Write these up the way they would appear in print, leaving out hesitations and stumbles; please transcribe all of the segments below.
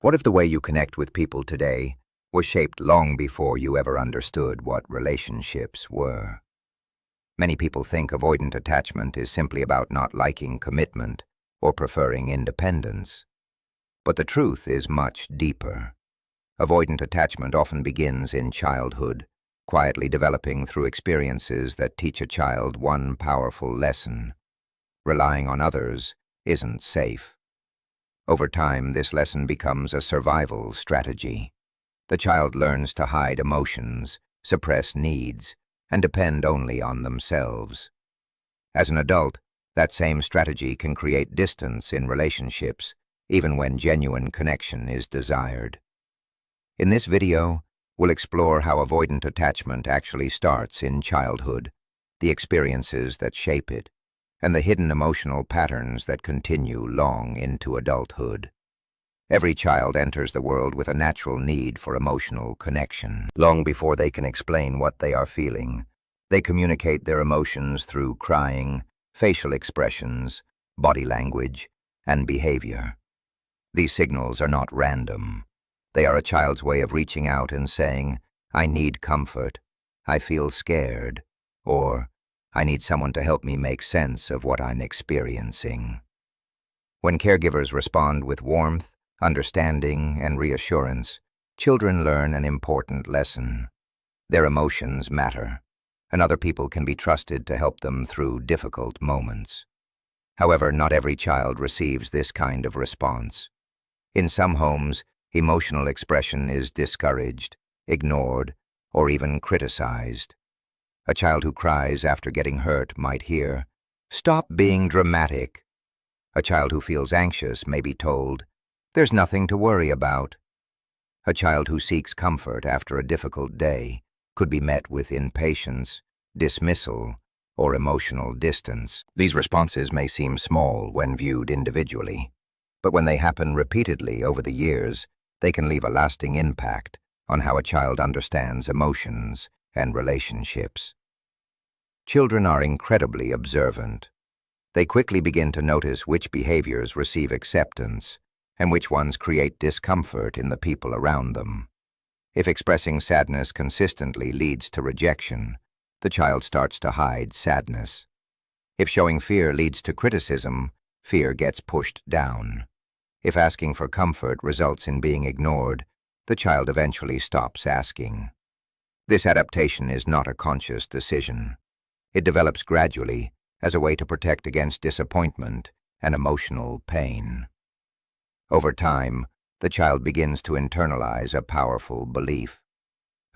What if the way you connect with people today was shaped long before you ever understood what relationships were? Many people think avoidant attachment is simply about not liking commitment or preferring independence. But the truth is much deeper. Avoidant attachment often begins in childhood, quietly developing through experiences that teach a child one powerful lesson: relying on others isn't safe. Over time, this lesson becomes a survival strategy. The child learns to hide emotions, suppress needs, and depend only on themselves. As an adult, that same strategy can create distance in relationships, even when genuine connection is desired. In this video, we'll explore how avoidant attachment actually starts in childhood, the experiences that shape it, and the hidden emotional patterns that continue long into adulthood. Every child enters the world with a natural need for emotional connection. Long before they can explain what they are feeling, they communicate their emotions through crying, facial expressions, body language, and behavior. These signals are not random. They are a child's way of reaching out and saying, "I need comfort," "I feel scared," or "I need someone to help me make sense of what I'm experiencing." When caregivers respond with warmth, understanding, and reassurance, children learn an important lesson. Their emotions matter, and other people can be trusted to help them through difficult moments. However, not every child receives this kind of response. In some homes, emotional expression is discouraged, ignored, or even criticized. A child who cries after getting hurt might hear, "Stop being dramatic." A child who feels anxious may be told, "There's nothing to worry about." A child who seeks comfort after a difficult day could be met with impatience, dismissal, or emotional distance. These responses may seem small when viewed individually, but when they happen repeatedly over the years, they can leave a lasting impact on how a child understands emotions and relationships. Children are incredibly observant. They quickly begin to notice which behaviors receive acceptance and which ones create discomfort in the people around them. If expressing sadness consistently leads to rejection, the child starts to hide sadness. If showing fear leads to criticism, fear gets pushed down. If asking for comfort results in being ignored, the child eventually stops asking. This adaptation is not a conscious decision. It develops gradually as a way to protect against disappointment and emotional pain. Over time, the child begins to internalize a powerful belief: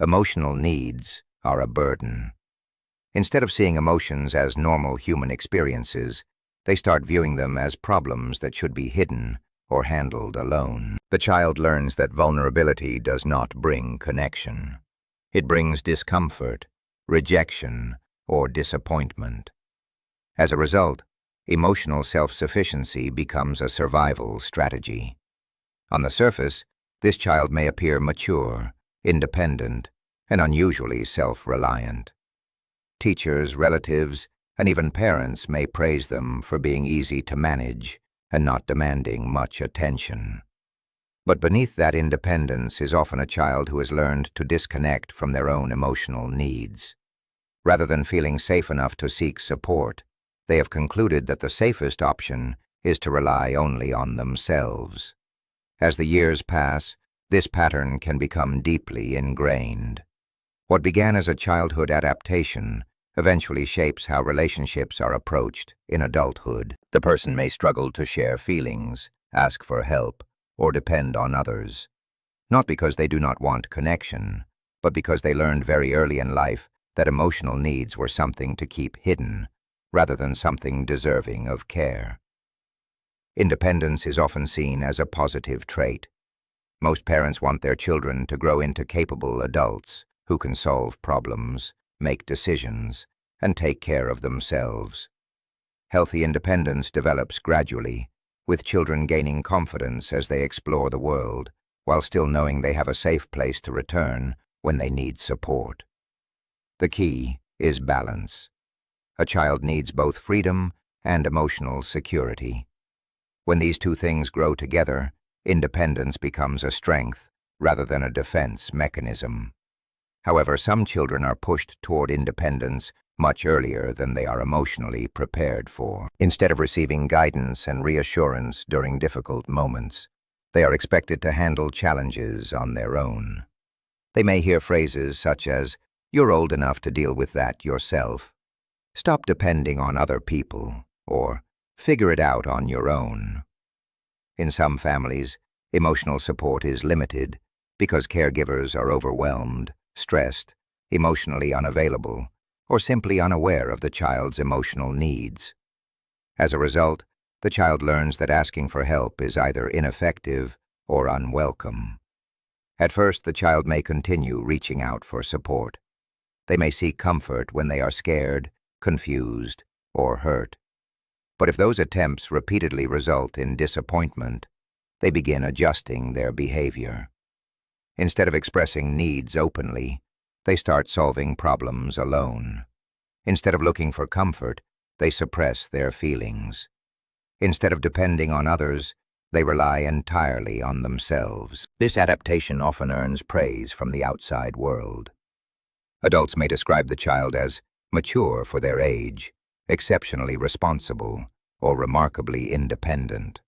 emotional needs are a burden. Instead of seeing emotions as normal human experiences, they start viewing them as problems that should be hidden or handled alone. The child learns that vulnerability does not bring connection. It brings discomfort, rejection, or disappointment. As a result, emotional self-sufficiency becomes a survival strategy. On the surface, this child may appear mature, independent, and unusually self-reliant. Teachers, relatives, and even parents may praise them for being easy to manage and not demanding much attention. But beneath that independence is often a child who has learned to disconnect from their own emotional needs. Rather than feeling safe enough to seek support, they have concluded that the safest option is to rely only on themselves. As the years pass, this pattern can become deeply ingrained. What began as a childhood adaptation eventually shapes how relationships are approached in adulthood. The person may struggle to share feelings, ask for help, or depend on others, not because they do not want connection, but because they learned very early in life that emotional needs were something to keep hidden, rather than something deserving of care. Independence is often seen as a positive trait. Most parents want their children to grow into capable adults who can solve problems, make decisions, and take care of themselves. Healthy independence develops gradually, with children gaining confidence as they explore the world, while still knowing they have a safe place to return when they need support. The key is balance. A child needs both freedom and emotional security. When these two things grow together, independence becomes a strength rather than a defense mechanism. However, some children are pushed toward independence much earlier than they are emotionally prepared for. Instead of receiving guidance and reassurance during difficult moments, they are expected to handle challenges on their own. They may hear phrases such as, "You're old enough to deal with that yourself," "Stop depending on other people," or "Figure it out on your own." In some families, emotional support is limited because caregivers are overwhelmed, stressed, emotionally unavailable, or simply unaware of the child's emotional needs. As a result, the child learns that asking for help is either ineffective or unwelcome. At first, the child may continue reaching out for support. They may seek comfort when they are scared, confused, or hurt. But if those attempts repeatedly result in disappointment, they begin adjusting their behavior. Instead of expressing needs openly, they start solving problems alone. Instead of looking for comfort, they suppress their feelings. Instead of depending on others, they rely entirely on themselves. This adaptation often earns praise from the outside world. Adults may describe the child as mature for their age, exceptionally responsible, or remarkably independent.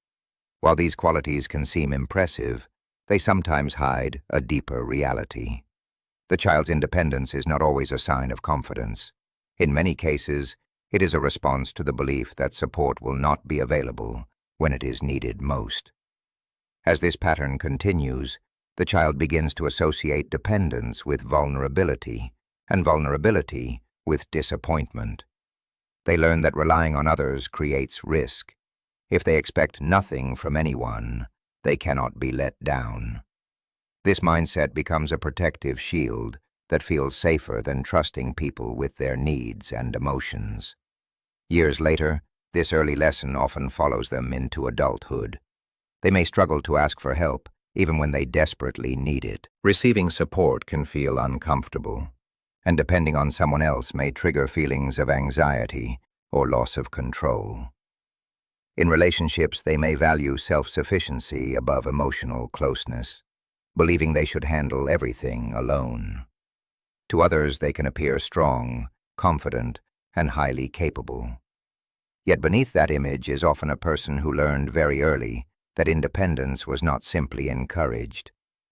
While these qualities can seem impressive, they sometimes hide a deeper reality. The child's independence is not always a sign of confidence. In many cases, it is a response to the belief that support will not be available when it is needed most. As this pattern continues, the child begins to associate dependence with vulnerability, and vulnerability with disappointment. They learn that relying on others creates risk. If they expect nothing from anyone, they cannot be let down. This mindset becomes a protective shield that feels safer than trusting people with their needs and emotions. Years later, this early lesson often follows them into adulthood. They may struggle to ask for help, even when they desperately need it. Receiving support can feel uncomfortable, and depending on someone else may trigger feelings of anxiety or loss of control. In relationships, they may value self-sufficiency above emotional closeness, believing they should handle everything alone. To others, they can appear strong, confident, and highly capable. Yet beneath that image is often a person who learned very early that independence was not simply encouraged,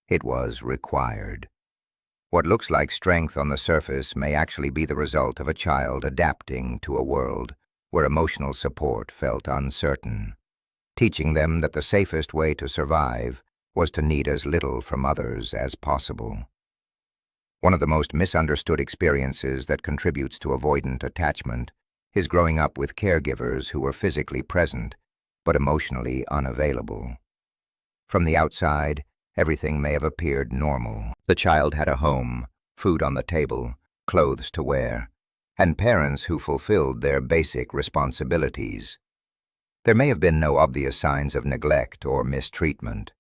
it was required. What looks like strength on the surface may actually be the result of a child adapting to a world where emotional support felt uncertain, teaching them that the safest way to survive was to need as little from others as possible. One of the most misunderstood experiences that contributes to avoidant attachment is growing up with caregivers who were physically present but emotionally unavailable. From the outside, everything may have appeared normal. The child had a home, food on the table, clothes to wear, and parents who fulfilled their basic responsibilities. There may have been no obvious signs of neglect or mistreatment.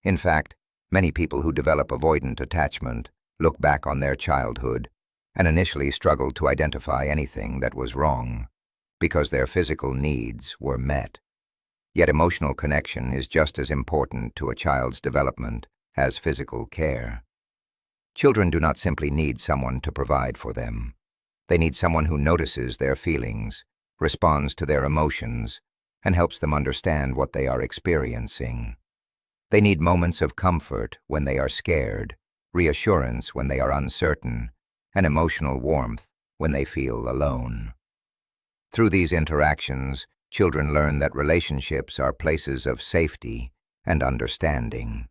In fact, many people who develop avoidant attachment look back on their childhood and initially struggle to identify anything that was wrong because their physical needs were met. Yet emotional connection is just as important to a child's development as physical care. Children do not simply need someone to provide for them. They need someone who notices their feelings, responds to their emotions, and helps them understand what they are experiencing. They need moments of comfort when they are scared, reassurance when they are uncertain, and emotional warmth when they feel alone. Through these interactions, children learn that relationships are places of safety and understanding.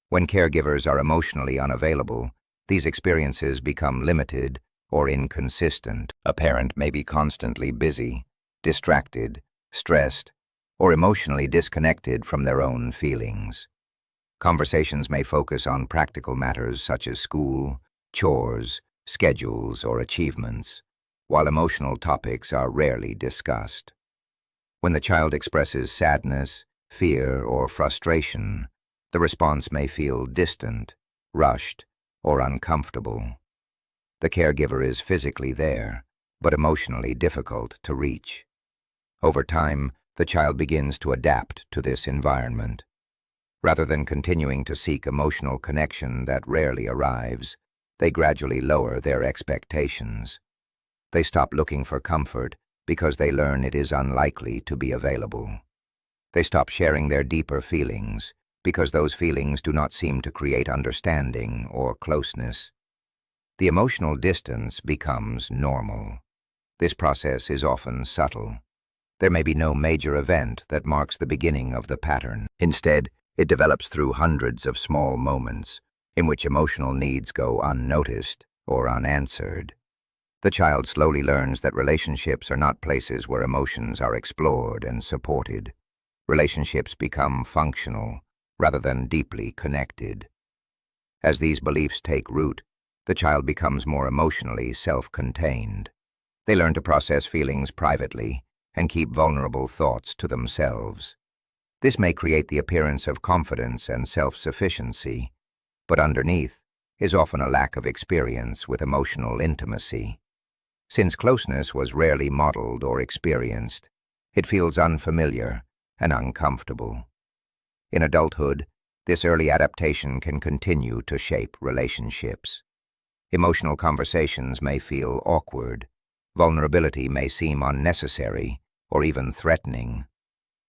When caregivers are emotionally unavailable, these experiences become limited or inconsistent. A parent may be constantly busy, distracted, stressed, or emotionally disconnected from their own feelings. Conversations may focus on practical matters such as school, chores, schedules, or achievements, while emotional topics are rarely discussed. When the child expresses sadness, fear, or frustration, the response may feel distant, rushed, or uncomfortable. The caregiver is physically there, but emotionally difficult to reach. Over time, the child begins to adapt to this environment. Rather than continuing to seek emotional connection that rarely arrives, they gradually lower their expectations. They stop looking for comfort because they learn it is unlikely to be available. They stop sharing their deeper feelings because those feelings do not seem to create understanding or closeness. The emotional distance becomes normal. This process is often subtle. There may be no major event that marks the beginning of the pattern. Instead, it develops through hundreds of small moments in which emotional needs go unnoticed or unanswered. The child slowly learns that relationships are not places where emotions are explored and supported. Relationships become functional rather than deeply connected. As these beliefs take root, the child becomes more emotionally self-contained. They learn to process feelings privately and keep vulnerable thoughts to themselves. This may create the appearance of confidence and self-sufficiency, but underneath is often a lack of experience with emotional intimacy. Since closeness was rarely modeled or experienced, it feels unfamiliar and uncomfortable. In adulthood, this early adaptation can continue to shape relationships. Emotional conversations may feel awkward. Vulnerability may seem unnecessary or even threatening.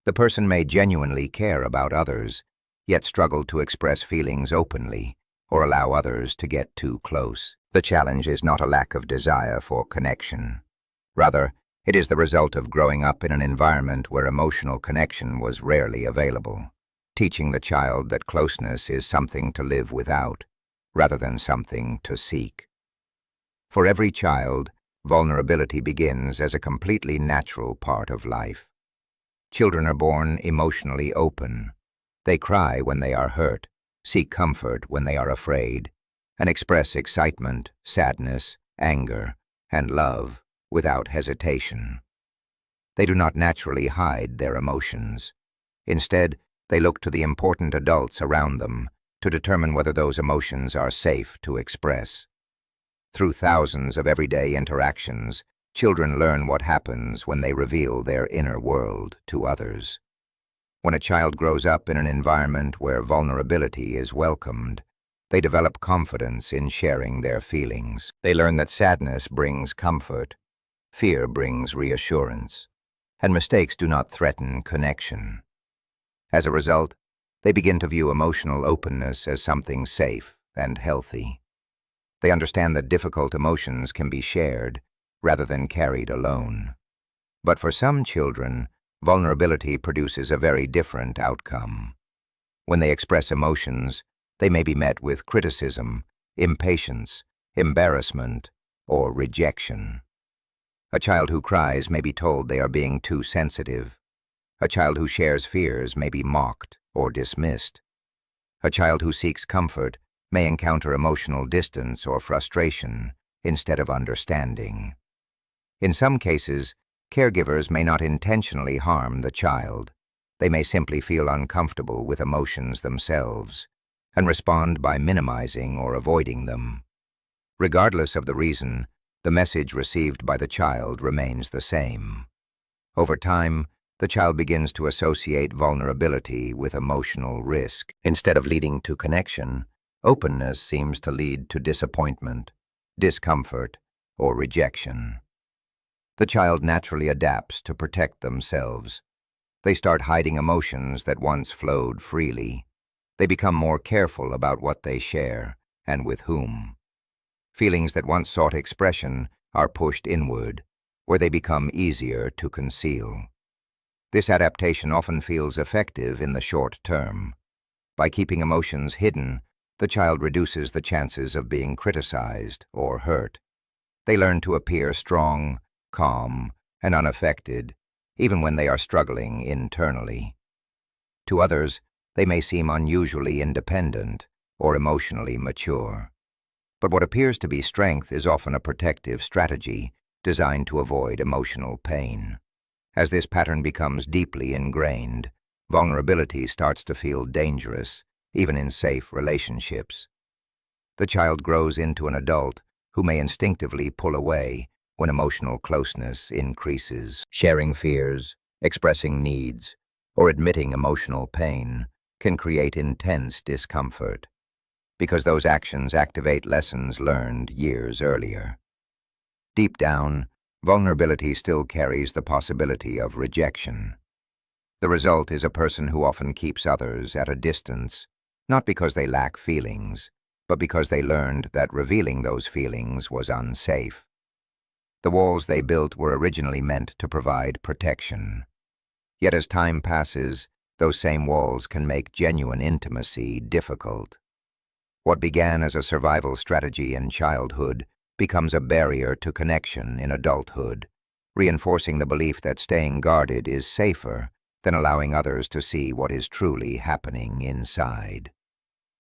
The person may genuinely care about others, yet struggle to express feelings openly or allow others to get too close. The challenge is not a lack of desire for connection. Rather, it is the result of growing up in an environment where emotional connection was rarely available, teaching the child that closeness is something to live without, rather than something to seek. For every child, vulnerability begins as a completely natural part of life. Children are born emotionally open. They cry when they are hurt, seek comfort when they are afraid, and express excitement, sadness, anger, and love without hesitation. They do not naturally hide their emotions. Instead, they look to the important adults around them to determine whether those emotions are safe to express. Through thousands of everyday interactions, children learn what happens when they reveal their inner world to others. When a child grows up in an environment where vulnerability is welcomed, they develop confidence in sharing their feelings. They learn that sadness brings comfort, fear brings reassurance, and mistakes do not threaten connection. As a result, they begin to view emotional openness as something safe and healthy. They understand that difficult emotions can be shared rather than carried alone. But for some children, vulnerability produces a very different outcome. When they express emotions, they may be met with criticism, impatience, embarrassment, or rejection. A child who cries may be told they are being too sensitive. A child who shares fears may be mocked or dismissed. A child who seeks comfort may encounter emotional distance or frustration instead of understanding. In some cases, caregivers may not intentionally harm the child. They may simply feel uncomfortable with emotions themselves and respond by minimizing or avoiding them. Regardless of the reason, the message received by the child remains the same. Over time, the child begins to associate vulnerability with emotional risk. Instead of leading to connection, openness seems to lead to disappointment, discomfort, or rejection. The child naturally adapts to protect themselves. They start hiding emotions that once flowed freely. They become more careful about what they share and with whom. Feelings that once sought expression are pushed inward, where they become easier to conceal. This adaptation often feels effective in the short term. By keeping emotions hidden, the child reduces the chances of being criticized or hurt. They learn to appear strong, calm, and unaffected, even when they are struggling internally. To others, they may seem unusually independent or emotionally mature. But what appears to be strength is often a protective strategy designed to avoid emotional pain. As this pattern becomes deeply ingrained, vulnerability starts to feel dangerous, even in safe relationships. The child grows into an adult who may instinctively pull away when emotional closeness increases. Sharing fears, expressing needs, or admitting emotional pain can create intense discomfort, because those actions activate lessons learned years earlier. Deep down, vulnerability still carries the possibility of rejection. The result is a person who often keeps others at a distance, not because they lack feelings, but because they learned that revealing those feelings was unsafe. The walls they built were originally meant to provide protection. Yet as time passes, those same walls can make genuine intimacy difficult. What began as a survival strategy in childhood becomes a barrier to connection in adulthood, reinforcing the belief that staying guarded is safer than allowing others to see what is truly happening inside.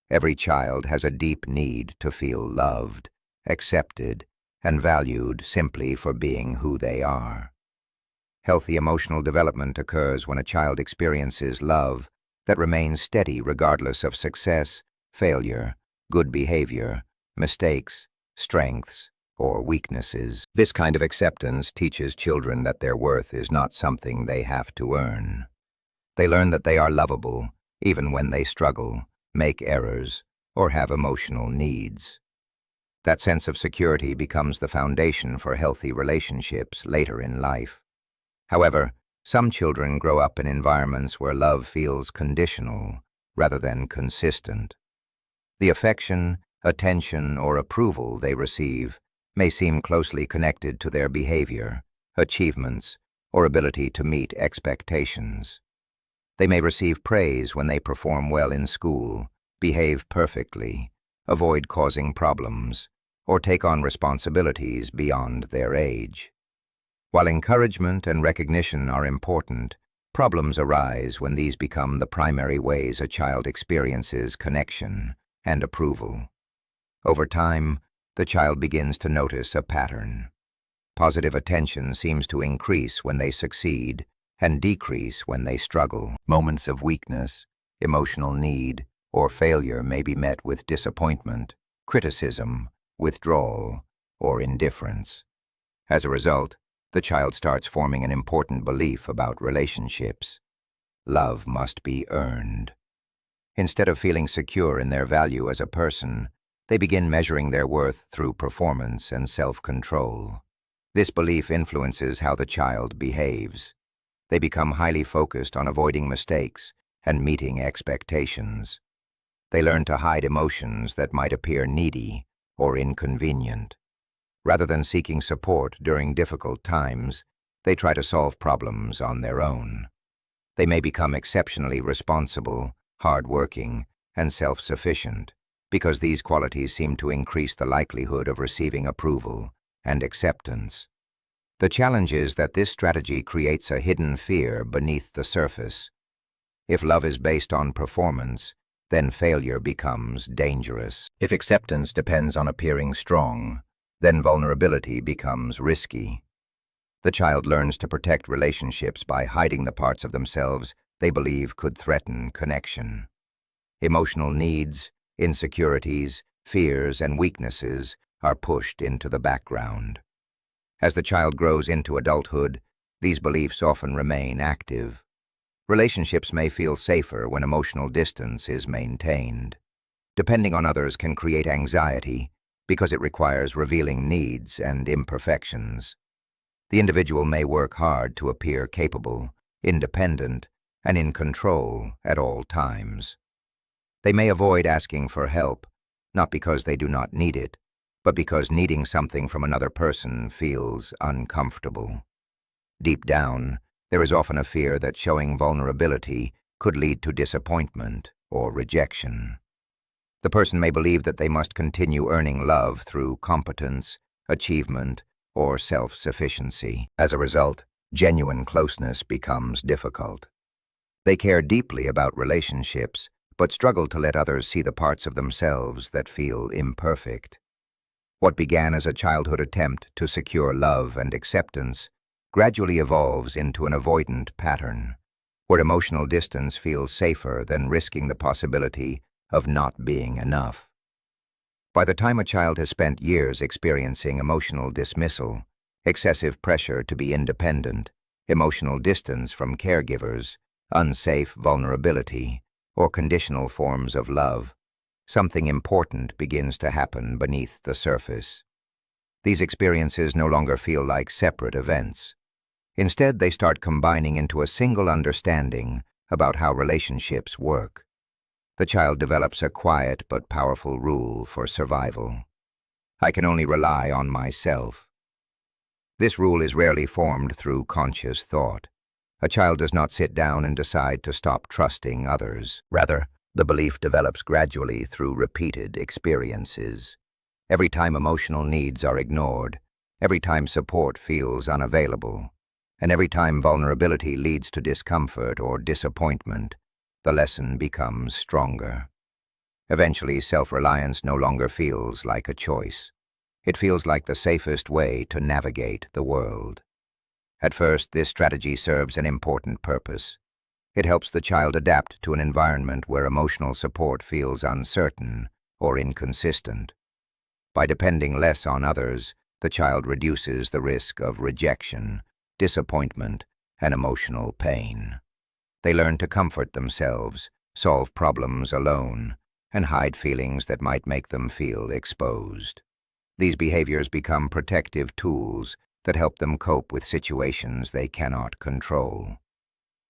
Every child has a deep need to feel loved, accepted, and valued simply for being who they are. Healthy emotional development occurs when a child experiences love that remains steady regardless of success, failure, good behavior, mistakes, strengths, or weaknesses. This kind of acceptance teaches children that their worth is not something they have to earn. They learn that they are lovable, even when they struggle, make errors, or have emotional needs. That sense of security becomes the foundation for healthy relationships later in life. However, some children grow up in environments where love feels conditional rather than consistent. The affection, attention, or approval they receive may seem closely connected to their behavior, achievements, or ability to meet expectations. They may receive praise when they perform well in school, behave perfectly, avoid causing problems, or take on responsibilities beyond their age. While encouragement and recognition are important, problems arise when these become the primary ways a child experiences connection and approval. Over time, the child begins to notice a pattern. Positive attention seems to increase when they succeed and decrease when they struggle. Moments of weakness, emotional need, or failure may be met with disappointment, criticism, withdrawal, or indifference. As a result, the child starts forming an important belief about relationships. Love must be earned. Instead of feeling secure in their value as a person, they begin measuring their worth through performance and self-control. This belief influences how the child behaves. They become highly focused on avoiding mistakes and meeting expectations. They learn to hide emotions that might appear needy or inconvenient. Rather than seeking support during difficult times, they try to solve problems on their own. They may become exceptionally responsible, hard-working, and self-sufficient, because these qualities seem to increase the likelihood of receiving approval and acceptance. The challenge is that this strategy creates a hidden fear beneath the surface. If love is based on performance, then failure becomes dangerous. If acceptance depends on appearing strong, then vulnerability becomes risky. The child learns to protect relationships by hiding the parts of themselves they believe could threaten connection. Emotional needs, insecurities, fears, and weaknesses are pushed into the background. As the child grows into adulthood, these beliefs often remain active. Relationships may feel safer when emotional distance is maintained. Depending on others can create anxiety because it requires revealing needs and imperfections. The individual may work hard to appear capable, independent, and in control at all times. They may avoid asking for help, not because they do not need it, but because needing something from another person feels uncomfortable. Deep down, there is often a fear that showing vulnerability could lead to disappointment or rejection. The person may believe that they must continue earning love through competence, achievement, or self-sufficiency. As a result, genuine closeness becomes difficult. They care deeply about relationships, but struggle to let others see the parts of themselves that feel imperfect. What began as a childhood attempt to secure love and acceptance gradually evolves into an avoidant pattern, where emotional distance feels safer than risking the possibility of not being enough. By the time a child has spent years experiencing emotional dismissal, excessive pressure to be independent, emotional distance from caregivers, unsafe vulnerability, or conditional forms of love, something important begins to happen beneath the surface. These experiences no longer feel like separate events. Instead, they start combining into a single understanding about how relationships work. The child develops a quiet but powerful rule for survival. I can only rely on myself. This rule is rarely formed through conscious thought. A child does not sit down and decide to stop trusting others. Rather, the belief develops gradually through repeated experiences. Every time emotional needs are ignored, every time support feels unavailable, and every time vulnerability leads to discomfort or disappointment, the lesson becomes stronger. Eventually, self-reliance no longer feels like a choice. It feels like the safest way to navigate the world. At first, this strategy serves an important purpose. It helps the child adapt to an environment where emotional support feels uncertain or inconsistent. By depending less on others, the child reduces the risk of rejection, disappointment, and emotional pain. They learn to comfort themselves, solve problems alone, and hide feelings that might make them feel exposed. These behaviors become protective tools that help them cope with situations they cannot control.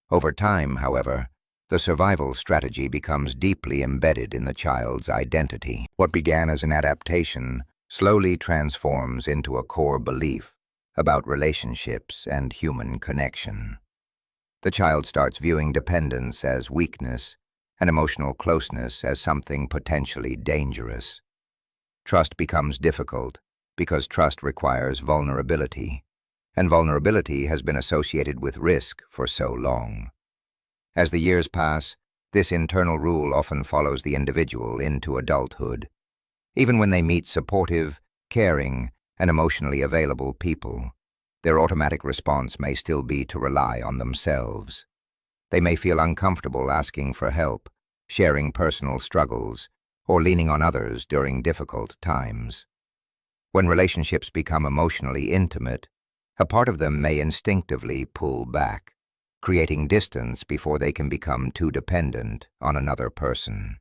Over time, however, the survival strategy becomes deeply embedded in the child's identity. What began as an adaptation slowly transforms into a core belief about relationships and human connection. The child starts viewing dependence as weakness and emotional closeness as something potentially dangerous. Trust becomes difficult because trust requires vulnerability, and vulnerability has been associated with risk for so long. As the years pass, this internal rule often follows the individual into adulthood. Even when they meet supportive, caring, and emotionally available people, their automatic response may still be to rely on themselves. They may feel uncomfortable asking for help, sharing personal struggles, or leaning on others during difficult times. When relationships become emotionally intimate, a part of them may instinctively pull back, creating distance before they can become too dependent on another person.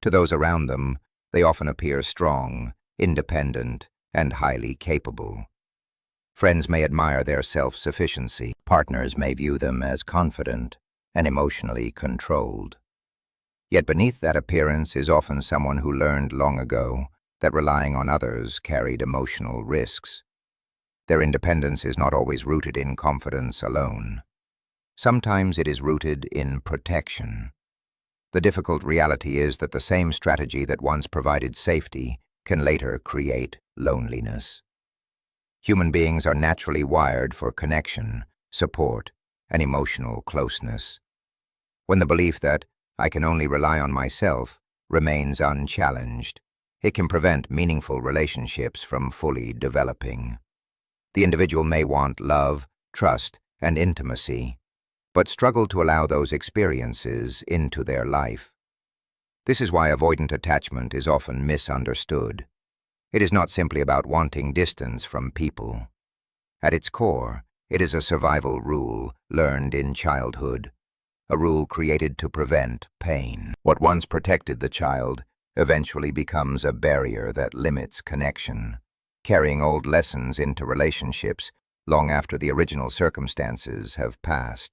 To those around them, they often appear strong, independent, and highly capable. Friends may admire their self-sufficiency. Partners may view them as confident and emotionally controlled. Yet beneath that appearance is often someone who learned long ago that relying on others carried emotional risks. Their independence is not always rooted in confidence alone. Sometimes it is rooted in protection. The difficult reality is that the same strategy that once provided safety can later create loneliness. Human beings are naturally wired for connection, support, and emotional closeness. When the belief that I can only rely on myself remains unchallenged, it can prevent meaningful relationships from fully developing. The individual may want love, trust, and intimacy, but struggle to allow those experiences into their life. This is why avoidant attachment is often misunderstood. It is not simply about wanting distance from people. At its core, it is a survival rule learned in childhood, a rule created to prevent pain. What once protected the child eventually becomes a barrier that limits connection, carrying old lessons into relationships long after the original circumstances have passed.